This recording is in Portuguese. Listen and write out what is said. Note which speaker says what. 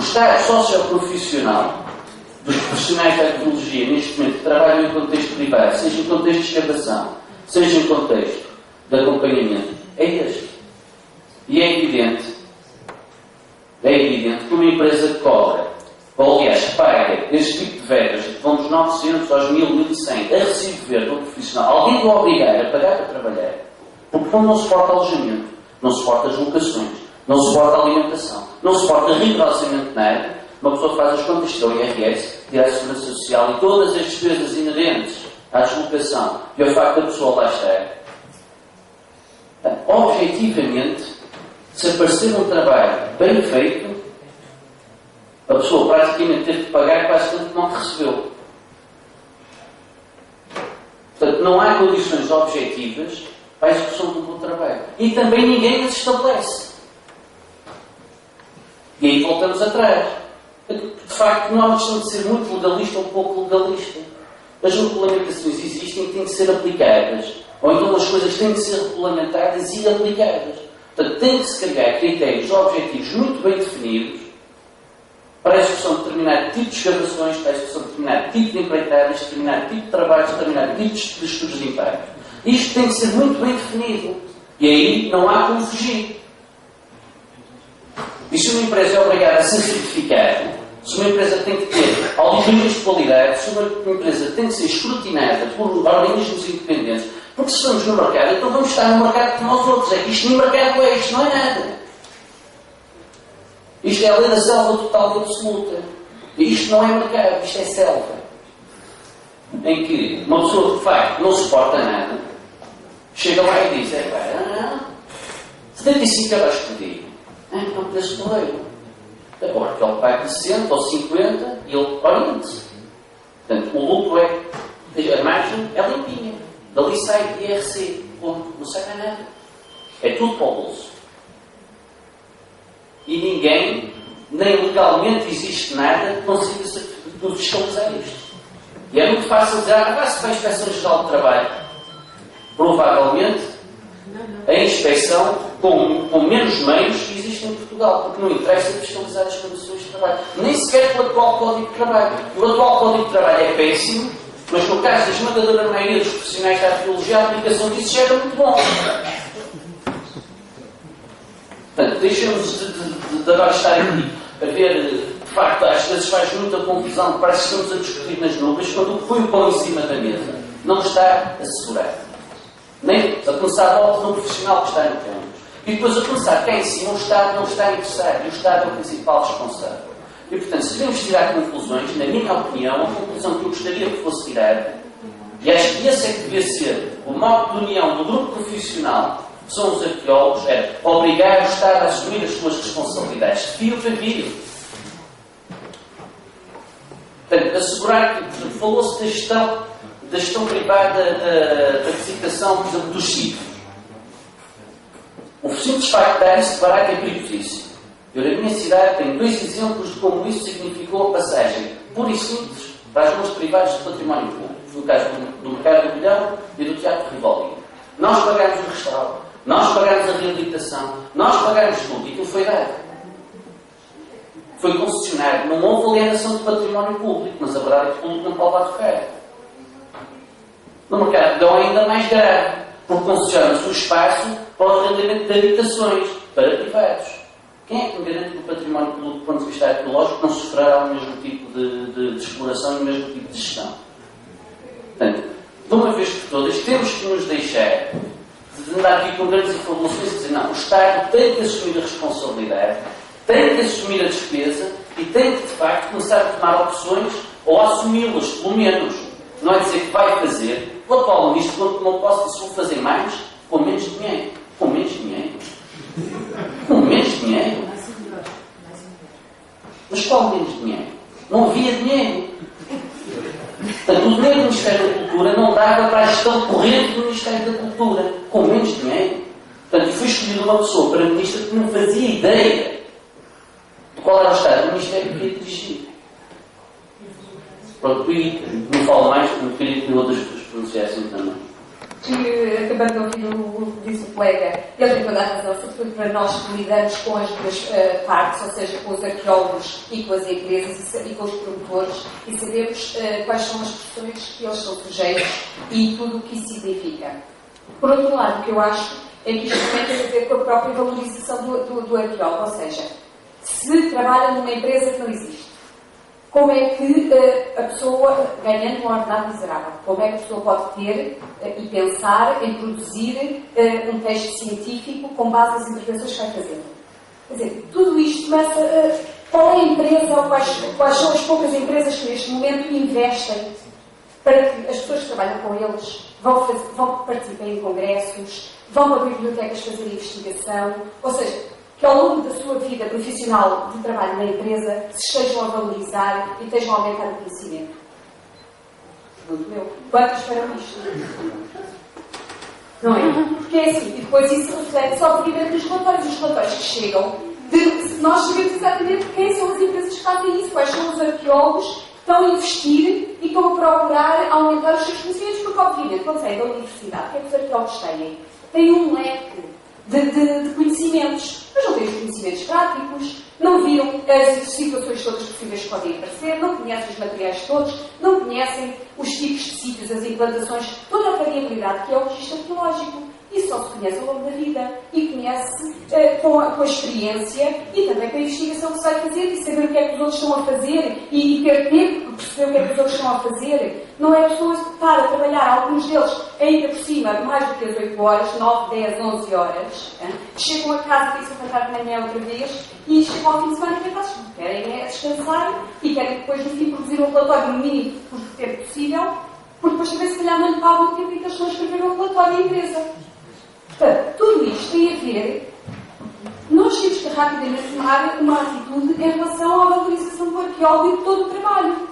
Speaker 1: estado socioprofissional dos profissionais da tecnologia, neste momento, que trabalham em contexto privado, seja em contexto de escavação, seja em contexto de acompanhamento, é este. E é evidente que uma empresa que cobra, ou aliás, paga este tipo de verbas, que vão dos 900 aos 1000, 1100, a recibo verde ou profissional, alguém o obrigar a pagar para trabalhar, porque como não suporta alojamento, não suporta as locações, não suporta a alimentação, não suporta rigorosamente nada, uma pessoa faz as contas do IRS, tira a Segurança Social e todas as despesas inerentes à deslocação e ao facto da pessoa lá estar. Objetivamente, se aparecer um trabalho bem feito, a pessoa praticamente teve de pagar quase tanto que não recebeu. Portanto, não há condições objetivas para a execução do bom trabalho. E também ninguém as estabelece. E aí voltamos atrás. De facto, não é uma questão de ser muito legalista ou pouco legalista. As regulamentações existem e têm que ser aplicadas. Ou então as coisas têm que ser regulamentadas e aplicadas. Portanto, tem que se criar critérios objetivos muito bem definidos para a execução de determinado tipo de escavações, para a execução de determinado tipo de empreitadas, determinado tipo de trabalhos, determinado tipo de estudos de impacto. Isto tem que ser muito bem definido. E aí não há como fugir. E se uma empresa é obrigada a ser certificada, se uma empresa tem que ter auditoриas de qualidade, se uma empresa tem que ser escrutinada por organismos independentes, porque se estamos no mercado, então vamos estar no mercado como os outros. É que isto nem mercado é, isto não é nada. Isto é a lei da selva total e absoluta. E isto não é mercado, isto é selva. Em que uma pessoa de facto não suporta nada, chega lá e diz, 75 euros por dia. Então preço porreiro. Agora que ele paga 60 ou 50 e ele orienta-se. Portanto, o lucro é, a margem é limpinha. Dali sai IRC. Não sai mais nada. É tudo para o bolso. E ninguém, nem legalmente existe nada que consiga fiscalizar isto. E é muito fácil dizer, vai-se para a Inspeção-Geral de Trabalho. Provavelmente, a inspeção, com menos meios que existe em Portugal, porque não interessa fiscalizar as condições de trabalho. Nem sequer pelo atual Código de Trabalho. O atual Código de Trabalho é péssimo, mas no caso da esmagadora maioria dos profissionais da arqueologia, a aplicação disso já era muito bom. Portanto, deixemos de agora estar aqui a ver, de facto, às vezes faz muita confusão, parece que estamos a discutir nas nuvens, quando o que põe o pão em cima da mesa não está assegurado. Nem a começar logo no profissional que está no campo. E depois a começar cá em cima, o Estado não está interessado, e o Estado é o principal responsável. E, portanto, se devemos tirar conclusões, na minha opinião, a conclusão que eu gostaria que fosse tirada, e acho que esse é que devia ser o modo de união do grupo profissional, que são os arqueólogos, era obrigar o Estado a assumir as suas responsabilidades, de fio para fio. Portanto, assegurar que, por exemplo, falou-se da gestão privada da visitação, por exemplo, dos sítios. O simples facto de dar isso de barato é perigosíssimo. Eu, na minha cidade, tenho 2 exemplos de como isso significou a passagem pura e simples para as mãos privadas de património público. No caso do Mercado do Milhão e do Teatro Rivoli. Nós pagámos o restauro, nós pagámos a reabilitação, nós pagámos tudo e aquilo foi dado. Foi concessionário. Não houve alienação de património público, mas a verdade é que o público não pode lá tocar. No Mercado do Milhão é ainda mais grave, porque concessiona-se o espaço para o arrendamento de habitações para privados. Quem é que me garante que o património público, do ponto de vista arqueológico, não sofrerá o mesmo tipo de exploração e o mesmo tipo de gestão? Portanto, de uma vez por todas, temos que nos deixar de andar aqui com grandes informações e dizer, não, o Estado tem que assumir a responsabilidade, tem que assumir a despesa e tem que, de facto, começar a tomar opções ou a assumi-las, pelo menos. Não é dizer que vai fazer. O atual ministro, quando tomou posse, disse, vou fazer mais com menos dinheiro. Com menos dinheiro? Com menos dinheiro? Mas qual menos dinheiro? Não havia dinheiro. Portanto, o dinheiro do Ministério da Cultura não dava para a gestão corrente do Ministério da Cultura, com menos dinheiro. Portanto, foi escolhida uma pessoa para ministra que não fazia ideia de qual era o estado do Ministério que ia dirigir. Pronto, e não falo mais, porque queria que outras pessoas pronunciassem também.
Speaker 2: que, acabando de ouvir o que disse o colega, ele tem toda a razão, sobretudo para nós que lidamos com as duas partes, ou seja, com os arqueólogos e com as empresas e com os promotores, e sabemos quais são as questões que eles são sujeitos e tudo o que isso significa. Por outro lado, o que eu acho é que isto também tem a ver com a própria valorização do arqueólogo, ou seja, se trabalha numa empresa que não existe, como é que a pessoa, ganhando um ordenado miserável, como é que a pessoa pode ter e pensar em produzir um texto científico com base nas intervenções que vai fazendo? Quer dizer, tudo isto começa... qual é a empresa, ou quais são as poucas empresas que neste momento investem para que as pessoas que trabalham com eles vão participar em congressos, vão para bibliotecas fazer investigação, ou seja, que ao longo da sua vida profissional de trabalho na empresa se estejam a valorizar e estejam a aumentar o conhecimento. Pergunto eu, quantos farão isto? Não é? Porque é assim, e depois isso reflete-se obviamente nos relatórios. Os relatórios que chegam, nós sabemos exatamente quem são as empresas que fazem isso, quais são os arqueólogos que estão a investir e estão a procurar aumentar os seus conhecimentos, porque obviamente, quando saem da universidade, o que é que os arqueólogos têm? Têm um leque de conhecimentos, mas não têm os conhecimentos práticos, não viram as situações todas possíveis que podem aparecer, não conhecem os materiais todos, não conhecem os tipos de sítios, as implantações, toda a variabilidade que é o registro arqueológico. Isso só se conhece ao longo da vida e conhece com a experiência e também com a investigação que se vai fazer e saber o que é que os outros estão a fazer e ter tempo de perceber o que é que os outros estão a fazer. Não é a pessoa estar a trabalhar, alguns deles ainda por cima, mais do que as 8 horas, 9, 10, 11 horas, chegam a casa, têm que se levantar de manhã outra vez e chegam ao fim de semana e querem é descansar e querem depois no fim produzir um relatório no mínimo por tempo possível, porque depois também se calhar não lhe pagam o tempo em que eles estão a escrever um relatório da empresa. Portanto, tudo isto tem a ver, nós temos que rapidamente tomar uma atitude em relação à valorização do arqueólogo e de todo o trabalho.